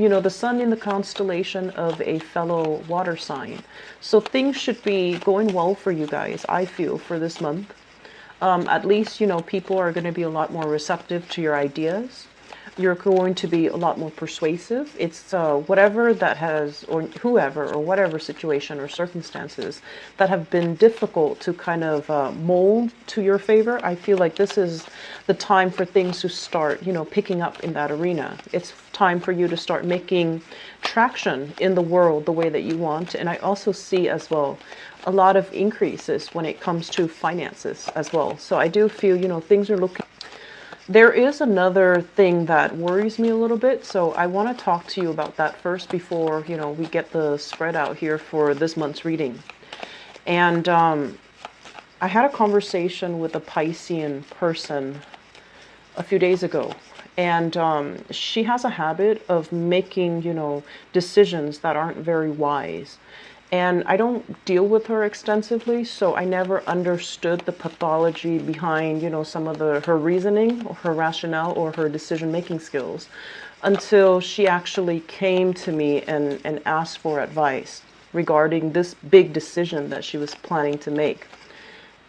you know, the sun in the constellation of a fellow water sign. So things should be going well for you guys, I feel, for this month. At least, you know, people are going to be a lot more receptive to your ideas. You're going to be a lot more persuasive. It's whatever that has, or whoever, or whatever situation or circumstances that have been difficult to kind of mold to your favor. I feel like this is the time for things to start, you know, picking up in that arena. It's time for you to start making traction in the world the way that you want. And I also see as well a lot of increases when it comes to finances as well. So I do feel, you know, things are looking. There is another thing that worries me a little bit, so I want to talk to you about that first before, you know, we get the spread out here for this month's reading. And I had a conversation with a Piscean person a few days ago, and she has a habit of making, you know, decisions that aren't very wise. And I don't deal with her extensively, so I never understood the pathology behind, you know, some of her reasoning or her rationale or her decision-making skills until she actually came to me and asked for advice regarding this big decision that she was planning to make.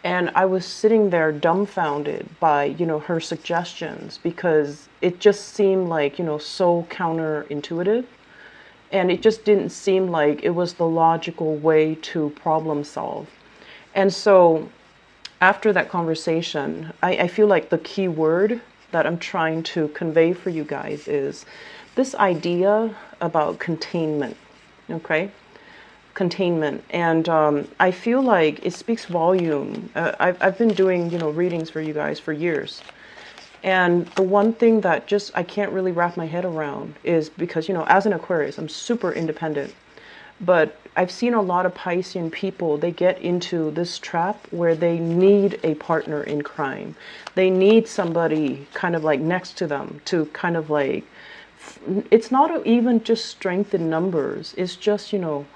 And I was sitting there dumbfounded by, you know, her suggestions because it just seemed like, you know, so counterintuitive. And it just didn't seem like it was the logical way to problem solve. And so after that conversation, I feel like the key word that I'm trying to convey for you guys is this idea about containment, okay? Containment. And I feel like it speaks volume. I've been doing, you know, readings for you guys for years. And the one thing that just I can't really wrap my head around is because, you know, as an Aquarius, I'm super independent. But I've seen a lot of Piscean people, they get into this trap where they need a partner in crime. They need somebody kind of like next to them to kind of like, it's not even just strength in numbers. It's just, you know,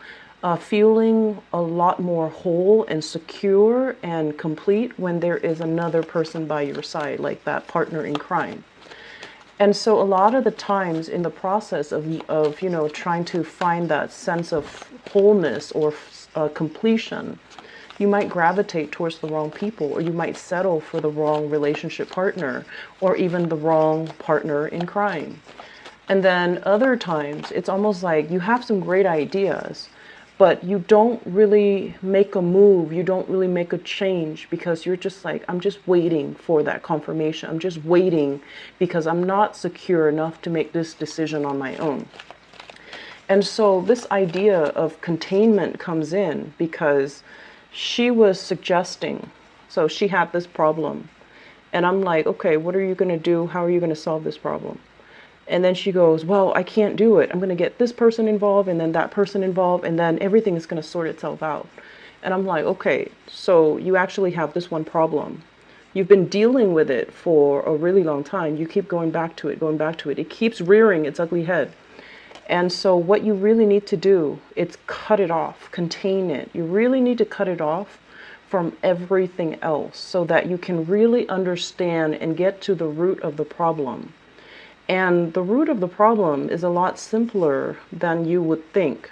feeling a lot more whole and secure and complete when there is another person by your side, like that partner in crime. And so a lot of the times in the process of you know, trying to find that sense of wholeness or completion, you might gravitate towards the wrong people, or you might settle for the wrong relationship partner, or even the wrong partner in crime. And then other times, it's almost like you have some great ideas, but you don't really make a move, you don't really make a change because you're just like, I'm just waiting for that confirmation. I'm just waiting because I'm not secure enough to make this decision on my own. And so this idea of containment comes in because she was suggesting, so she had this problem. And I'm like, okay, what are you going to do? How are you going to solve this problem? And then she goes, well, I can't do it. I'm going to get this person involved and then that person involved, and then everything is going to sort itself out. And I'm like, okay, so you actually have this one problem. You've been dealing with it for a really long time. You keep going back to it, going back to it. It keeps rearing its ugly head. And so what you really need to do is cut it off, contain it. You really need to cut it off from everything else so that you can really understand and get to the root of the problem. And the root of the problem is a lot simpler than you would think,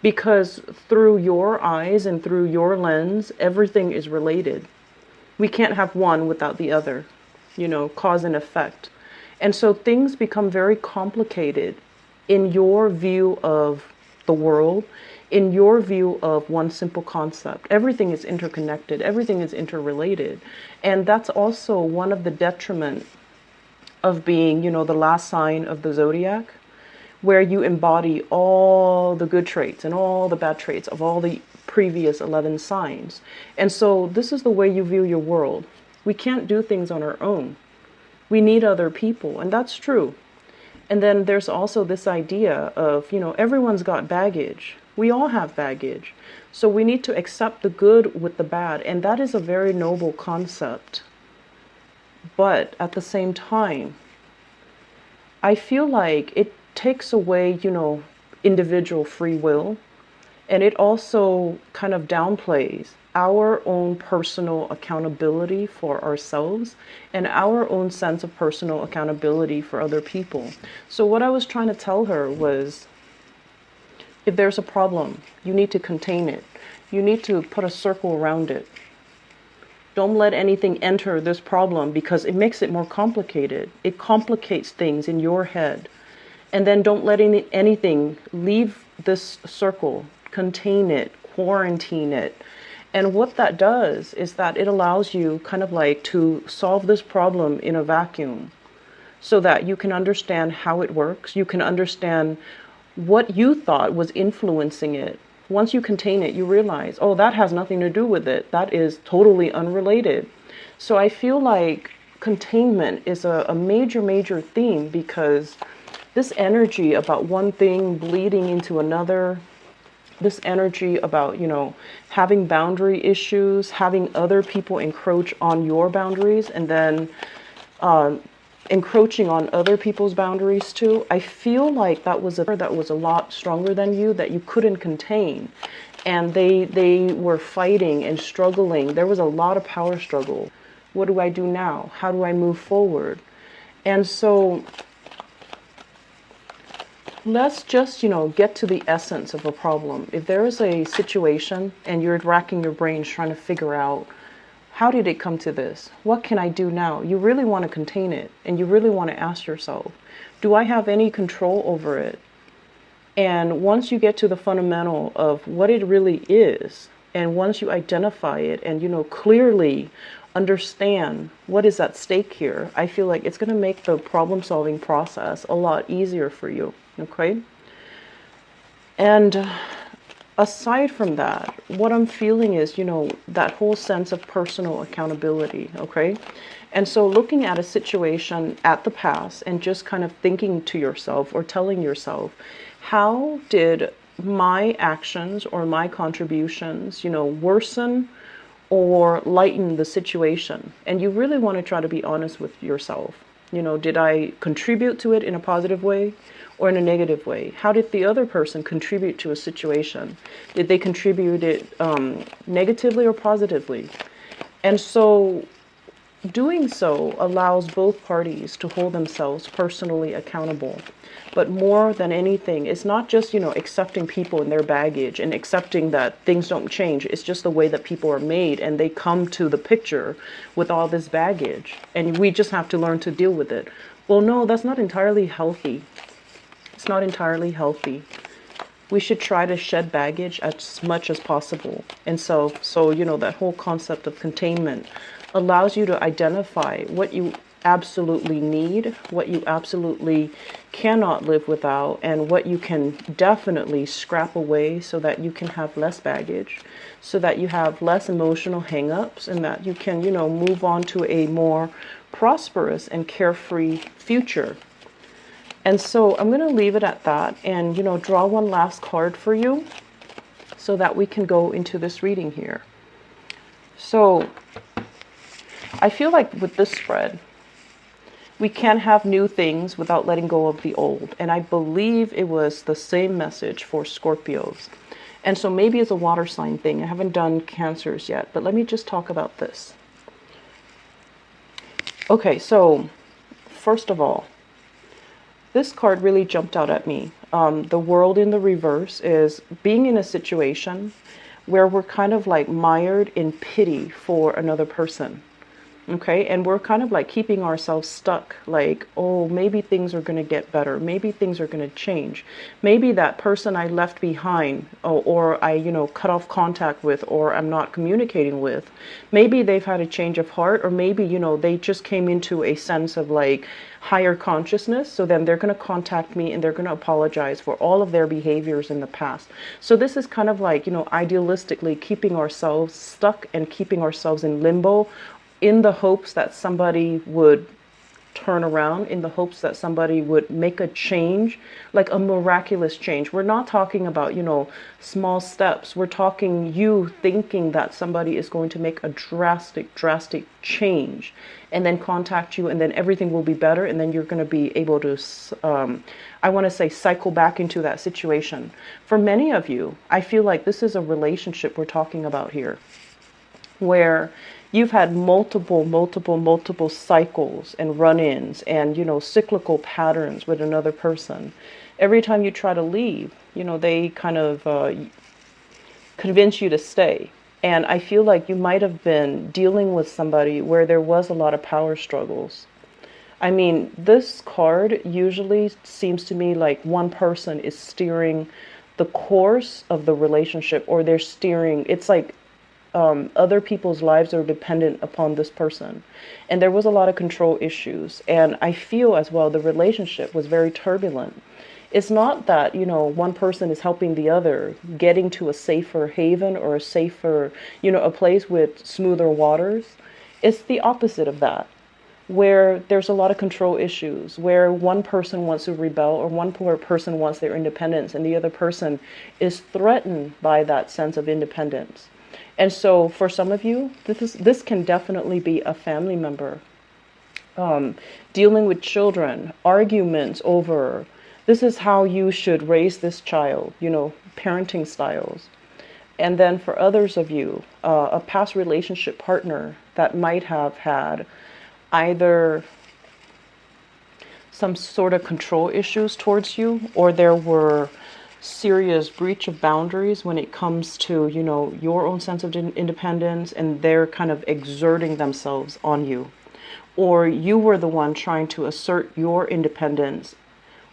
because through your eyes and through your lens, everything is related. We can't have one without the other, you know, cause and effect. And so things become very complicated in your view of the world, in your view of one simple concept. Everything is interconnected, everything is interrelated. And that's also one of the detriments of being, you know, the last sign of the zodiac, where you embody all the good traits and all the bad traits of all the previous 11 signs. And so this is the way you view your world. We can't do things on our own. We need other people, and that's true. And then there's also this idea of, you know, everyone's got baggage. We all have baggage. So we need to accept the good with the bad, and that is a very noble concept. But at the same time, I feel like it takes away, you know, individual free will, and it also kind of downplays our own personal accountability for ourselves and our own sense of personal accountability for other people. So what I was trying to tell her was, if there's a problem, you need to contain it. You need to put a circle around it. Don't let anything enter this problem, because it makes it more complicated. It complicates things in your head. And then don't let anything leave this circle. Contain it, quarantine it. And what that does is that it allows you kind of like to solve this problem in a vacuum, so that you can understand how it works. You can understand what you thought was influencing it. Once you contain it, you realize, oh, that has nothing to do with it. That is totally unrelated. So I feel like containment is a major, major theme, because this energy about one thing bleeding into another, this energy about, having boundary issues, having other people encroach on your boundaries, and then encroaching on other people's boundaries too. I feel like that was a lot stronger than you, that you couldn't contain, and they were fighting and struggling. There was a lot of power struggle. What do I do now? How do I move forward? And so let's just, get to the essence of a problem. If there is a situation and you're racking your brains trying to figure out, how did it come to this? What can I do now? You really want to contain it, and you really want to ask yourself, do I have any control over it? And once you get to the fundamental of what it really is, and once you identify it and, clearly understand what is at stake here, I feel like it's going to make the problem-solving process a lot easier for you, okay? And aside from that, what I'm feeling is, that whole sense of personal accountability, okay? And so looking at a situation at the past and just kind of thinking to yourself or telling yourself, how did my actions or my contributions, worsen or lighten the situation? And you really want to try to be honest with yourself. Did I contribute to it in a positive way or in a negative way? How did the other person contribute to a situation? Did they contribute it negatively or positively? And so doing so allows both parties to hold themselves personally accountable. But more than anything, it's not just, accepting people and their baggage and accepting that things don't change. It's just the way that people are made, and they come to the picture with all this baggage, and we just have to learn to deal with it. Well, no, that's not entirely healthy. It's not entirely healthy. We should try to shed baggage as much as possible. And so that whole concept of containment allows you to identify what you absolutely need, what you absolutely cannot live without, and what you can definitely scrap away, so that you can have less baggage, so that you have less emotional hang-ups, and that you can, move on to a more prosperous and carefree future. And so I'm going to leave it at that, and, draw one last card for you so that we can go into this reading here. So I feel like with this spread, we can't have new things without letting go of the old. And I believe it was the same message for Scorpios. And so maybe it's a water sign thing. I haven't done Cancers yet, but let me just talk about this. Okay, so first of all, this card really jumped out at me. The World in the reverse is being in a situation where we're kind of like mired in pity for another person. Okay, and we're kind of like keeping ourselves stuck, like, oh, maybe things are going to get better. Maybe things are going to change. Maybe that person I left behind, or I, cut off contact with, or I'm not communicating with, maybe they've had a change of heart, or maybe, they just came into a sense of like higher consciousness. So then they're going to contact me and they're going to apologize for all of their behaviors in the past. So this is kind of like, idealistically keeping ourselves stuck and keeping ourselves in limbo, in the hopes that somebody would turn around, in the hopes that somebody would make a change, like a miraculous change. We're not talking about, small steps. We're talking you thinking that somebody is going to make a drastic change and then contact you, and then everything will be better, and then you're going to be able to, I want to say, cycle back into that situation. For many of you, I feel like this is a relationship we're talking about here. where you've had multiple cycles and run-ins and, cyclical patterns with another person. Every time you try to leave, they kind of convince you to stay. And I feel like you might have been dealing with somebody where there was a lot of power struggles. I mean, this card usually seems to me like one person is steering the course of the relationship, or they're steering, it's like other people's lives are dependent upon this person. And there was a lot of control issues. And I feel as well the relationship was very turbulent. It's not that, one person is helping the other getting to a safer haven or a safer, a place with smoother waters. It's the opposite of that, where there's a lot of control issues, where one person wants to rebel or one person wants their independence and the other person is threatened by that sense of independence. And so for some of you, this can definitely be a family member. Dealing with children, arguments over, this is how you should raise this child, parenting styles. And then for others of you, a past relationship partner that might have had either some sort of control issues towards you, or there were serious breach of boundaries when it comes to, your own sense of independence, and they're kind of exerting themselves on you. Or you were the one trying to assert your independence,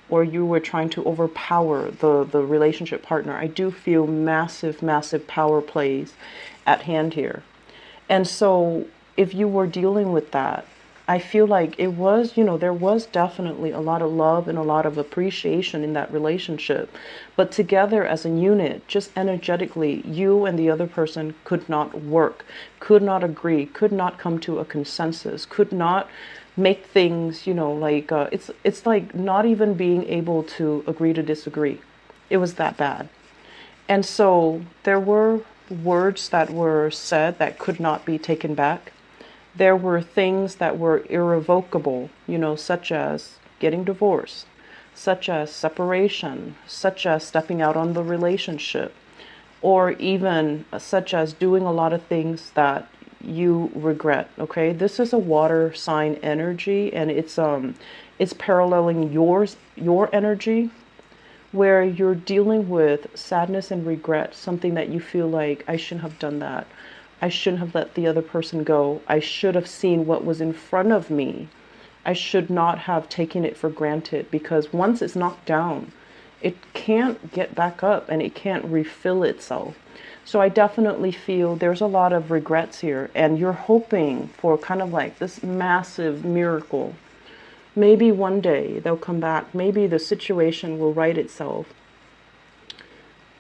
or you were trying to overpower the relationship partner. I do feel massive power plays at hand here. And so if you were dealing with that, I feel like it was, there was definitely a lot of love and a lot of appreciation in that relationship. But together as a unit, just energetically, you and the other person could not work, could not agree, could not come to a consensus, could not make things, it's like not even being able to agree to disagree. It was that bad. And so there were words that were said that could not be taken back. There were things that were irrevocable, such as getting divorced, such as separation, such as stepping out on the relationship, or even such as doing a lot of things that you regret. Okay, this is a water sign energy, and it's paralleling your energy, where you're dealing with sadness and regret, something that you feel like, I shouldn't have done that. I shouldn't have let the other person go. I should have seen what was in front of me. I should not have taken it for granted, because once it's knocked down, it can't get back up and it can't refill itself. So I definitely feel there's a lot of regrets here, and you're hoping for kind of like this massive miracle. Maybe one day they'll come back. Maybe the situation will right itself.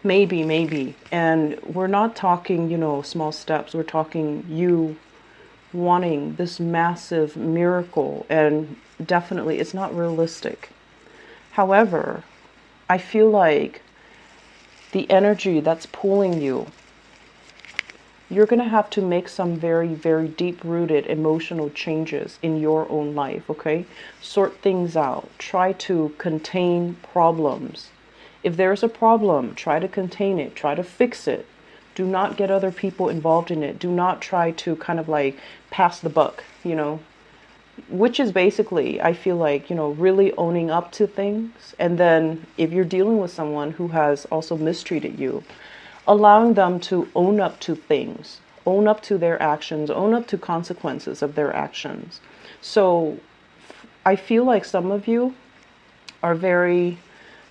Maybe. And we're not talking, small steps. We're talking you wanting this massive miracle, and definitely it's not realistic. However, I feel like the energy that's pulling you, you're going to have to make some very deep-rooted emotional changes in your own life, okay? Sort things out. Try to contain problems. If there's a problem, try to contain it, try to fix it. Do not get other people involved in it. Do not try to kind of like pass the buck, which is basically, I feel like, really owning up to things. And then if you're dealing with someone who has also mistreated you, allowing them to own up to things, own up to their actions, own up to consequences of their actions. So I feel like some of you are very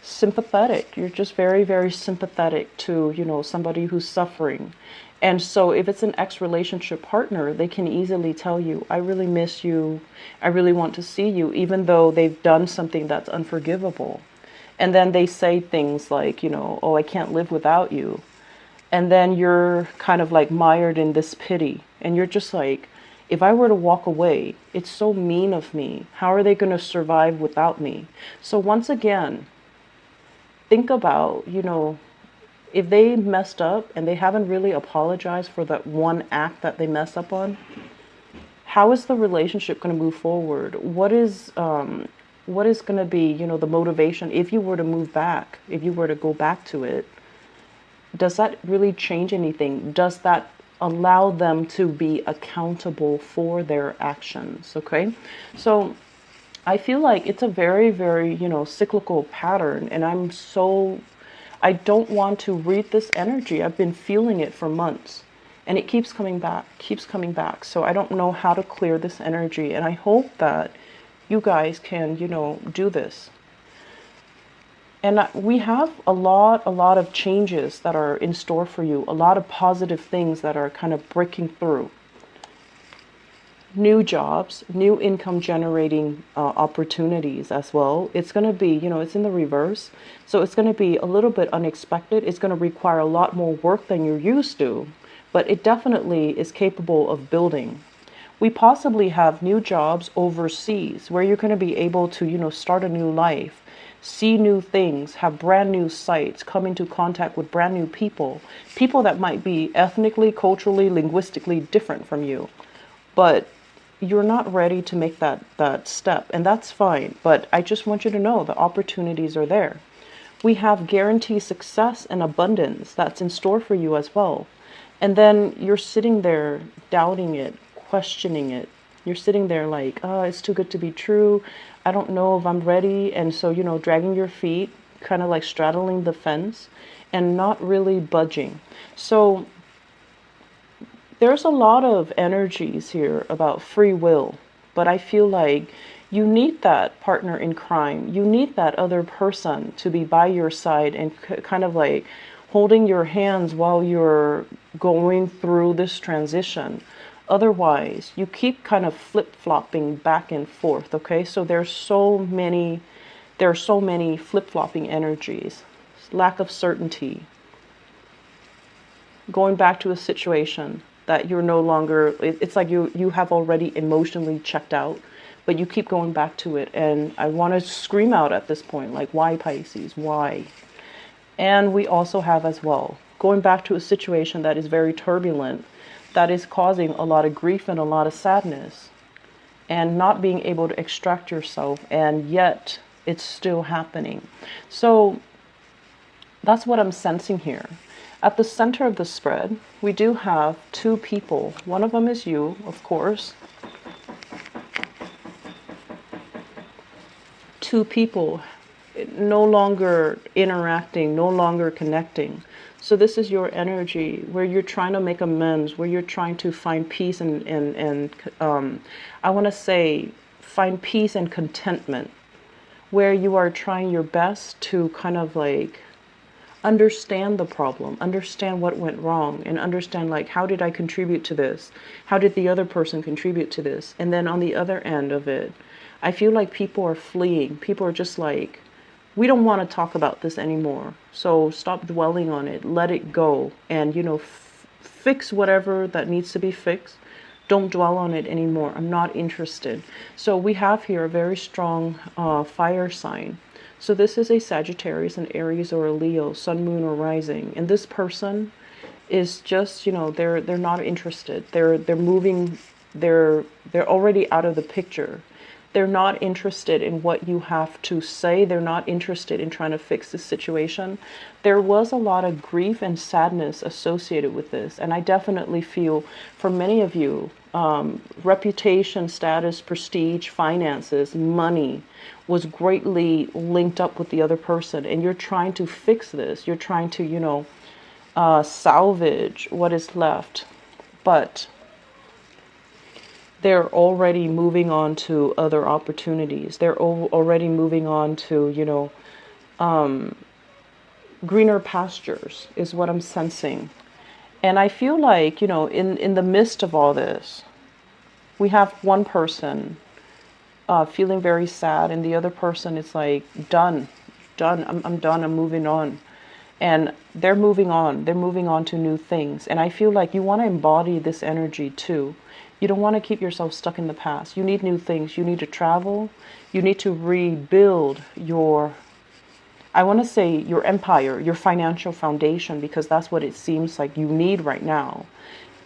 sympathetic. You're just very sympathetic to, somebody who's suffering. And so if it's an ex-relationship partner, they can easily tell you, I really miss you. I really want to see you, even though they've done something that's unforgivable. And then they say things like, oh, I can't live without you. And then you're kind of like mired in this pity. And you're just like, if I were to walk away, it's so mean of me. How are they going to survive without me? So once again, think about, if they messed up and they haven't really apologized for that one act that they messed up on, how is the relationship going to move forward? What is going to be, the motivation if you were to move back, if you were to go back to it? Does that really change anything? Does that allow them to be accountable for their actions. Okay, so I feel like it's a very, very, cyclical pattern, and I don't want to read this energy. I've been feeling it for months, and it keeps coming back, keeps coming back. So I don't know how to clear this energy, and I hope that you guys can, do this. And we have a lot of changes that are in store for you, a lot of positive things that are kind of breaking through. New jobs, new income generating opportunities as well. It's going to be, it's in the reverse. So it's going to be a little bit unexpected. It's going to require a lot more work than you're used to, but it definitely is capable of building. We possibly have new jobs overseas where you're going to be able to, start a new life, see new things, have brand new sites, come into contact with brand new people that might be ethnically, culturally, linguistically different from you. But you're not ready to make that step, and that's fine. But I just want you to know the opportunities are there. We have guaranteed success and abundance that's in store for you as well. And then you're sitting there doubting it, questioning it. You're sitting there like, oh, it's too good to be true. I don't know if I'm ready. And so, dragging your feet, kind of like straddling the fence and not really budging. So there's a lot of energies here about free will, but I feel like you need that partner in crime. You need that other person to be by your side and kind of like holding your hands while you're going through this transition. Otherwise, you keep kind of flip-flopping back and forth, okay? So there are so many flip-flopping energies. Lack of certainty. Going back to a situation that you're no longer, it's like you have already emotionally checked out, but you keep going back to it. And I want to scream out at this point, like, why, Pisces? Why? And we also have as well, going back to a situation that is very turbulent, that is causing a lot of grief and a lot of sadness, and not being able to extract yourself, and yet it's still happening. So that's what I'm sensing here. At the center of the spread, we do have two people. One of them is you, of course. Two people no longer interacting, no longer connecting. So this is your energy where you're trying to make amends, where you're trying to find peace and I want to say find peace and contentment, where you are trying your best to kind of like understand the problem, understand what went wrong, and understand like, how did I contribute to this? How did the other person contribute to this? And then on the other end of it, I feel like people are fleeing. People are just like, we don't want to talk about this anymore. So stop dwelling on it, let it go, and fix whatever that needs to be fixed. Don't dwell on it anymore. I'm not interested. So we have here a very strong fire sign. So this is a Sagittarius, an Aries, or a Leo, Sun, Moon, or Rising. And this person is just, they're not interested. They're moving. They're already out of the picture. They're not interested in what you have to say. They're not interested in trying to fix the situation. There was a lot of grief and sadness associated with this. And I definitely feel for many of you, reputation, status, prestige, finances, money was greatly linked up with the other person. And you're trying to fix this. You're trying to, salvage what is left. But they're already moving on to other opportunities. They're already moving on to, greener pastures is what I'm sensing. And I feel like, in the midst of all this, we have one person feeling very sad, and the other person is like, done, I'm done, I'm moving on. And they're moving on to new things. And I feel like you want to embody this energy too. You don't want to keep yourself stuck in the past. You need new things. You need to travel. You need to rebuild your empire, your financial foundation, because that's what it seems like you need right now.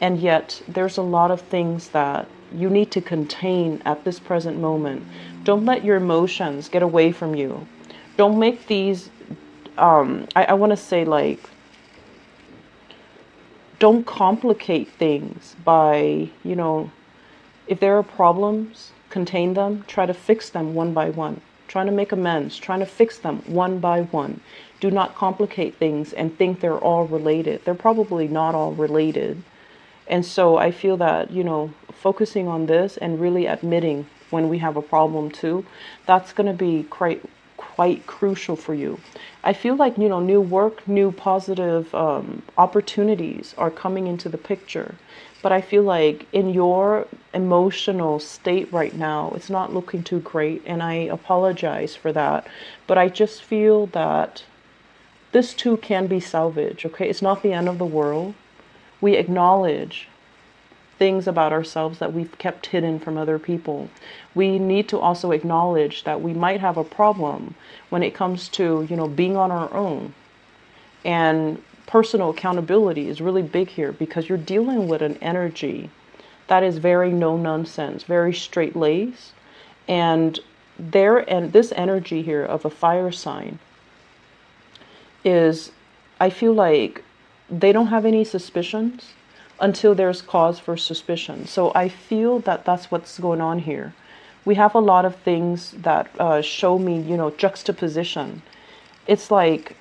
And yet there's a lot of things that you need to contain at this present moment. Don't let your emotions get away from you. Don't make these, I want to say like, don't complicate things by, you know, if there are problems, contain them, try to fix them one by one. Trying to make amends, trying to fix them one by one. Do not complicate things and think they're all related. They're probably not all related. And so I feel that, you know, focusing on this and really admitting when we have a problem too, that's going to be quite crucial for you. I feel like, you know, new work, new positive opportunities are coming into the picture. But I feel like in your emotional state right now, it's not looking too great. And I apologize for that. But I just feel that this too can be salvaged, okay? It's not the end of the world. We acknowledge things about ourselves that we've kept hidden from other people. We need to also acknowledge that we might have a problem when it comes to, you know, being on our own. And personal accountability is really big here because you're dealing with an energy that is very no nonsense, very straight laced. And this energy here of a fire sign is, I feel like they don't have any suspicions until there's cause for suspicion. So I feel that that's what's going on here. We have a lot of things that show me, you know, juxtaposition. It's like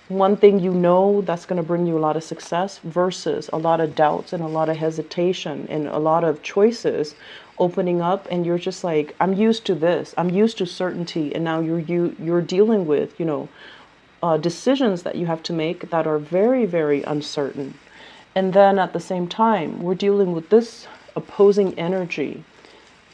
one thing, you know, that's going to bring you a lot of success versus a lot of doubts and a lot of hesitation and a lot of choices opening up. And you're just like, I'm used to this. I'm used to certainty. And now you're dealing with, you know, decisions that you have to make that are very, very uncertain. And then at the same time, we're dealing with this opposing energy,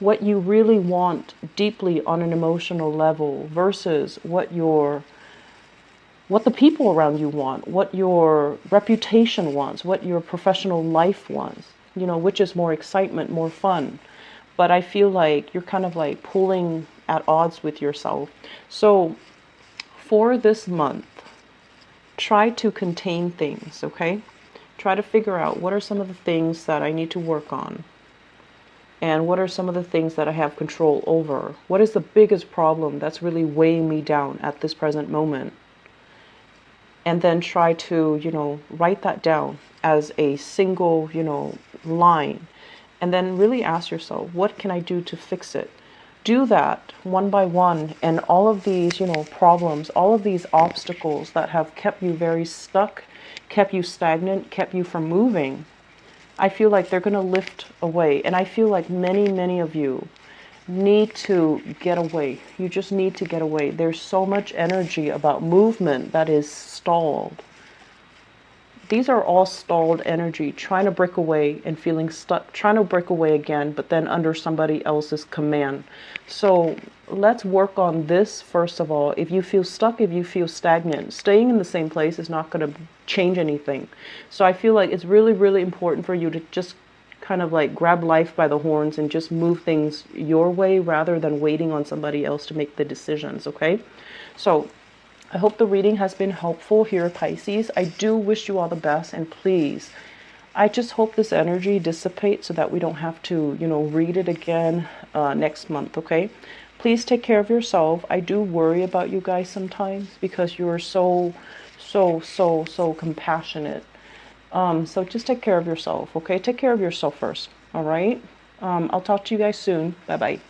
what you really want deeply on an emotional level versus what the people around you want, what your reputation wants, what your professional life wants, you know, which is more excitement, more fun. But I feel like you're kind of like pulling at odds with yourself. So for this month, try to contain things, okay? Try to figure out what are some of the things that I need to work on. And what are some of the things that I have control over? What is the biggest problem that's really weighing me down at this present moment? And then try to, you know, write that down as a single, you know, line. And then really ask yourself, what can I do to fix it? Do that one by one, and all of these, you know, problems, all of these obstacles that have kept you very stuck, kept you stagnant, kept you from moving, I feel like they're going to lift away. And I feel like many of you need to get away. You just need to get away. There's so much energy about movement that is stalled. These are all stalled energy, trying to break away and feeling stuck, trying to break away again, but then under somebody else's command. So let's work on this first of all. If you feel stuck, if you feel stagnant, staying in the same place is not going to change anything. So I feel like it's really important for you to just kind of like grab life by the horns and just move things your way rather than waiting on somebody else to make the decisions, okay? So I hope the reading has been helpful here, Pisces. I do wish you all the best, and please, I just hope this energy dissipates so that we don't have to, you know, read it again next month, okay? Please take care of yourself. I do worry about you guys sometimes because you're so compassionate. So just take care of yourself, okay? Take care of yourself first, all right? I'll talk to you guys soon. Bye-bye.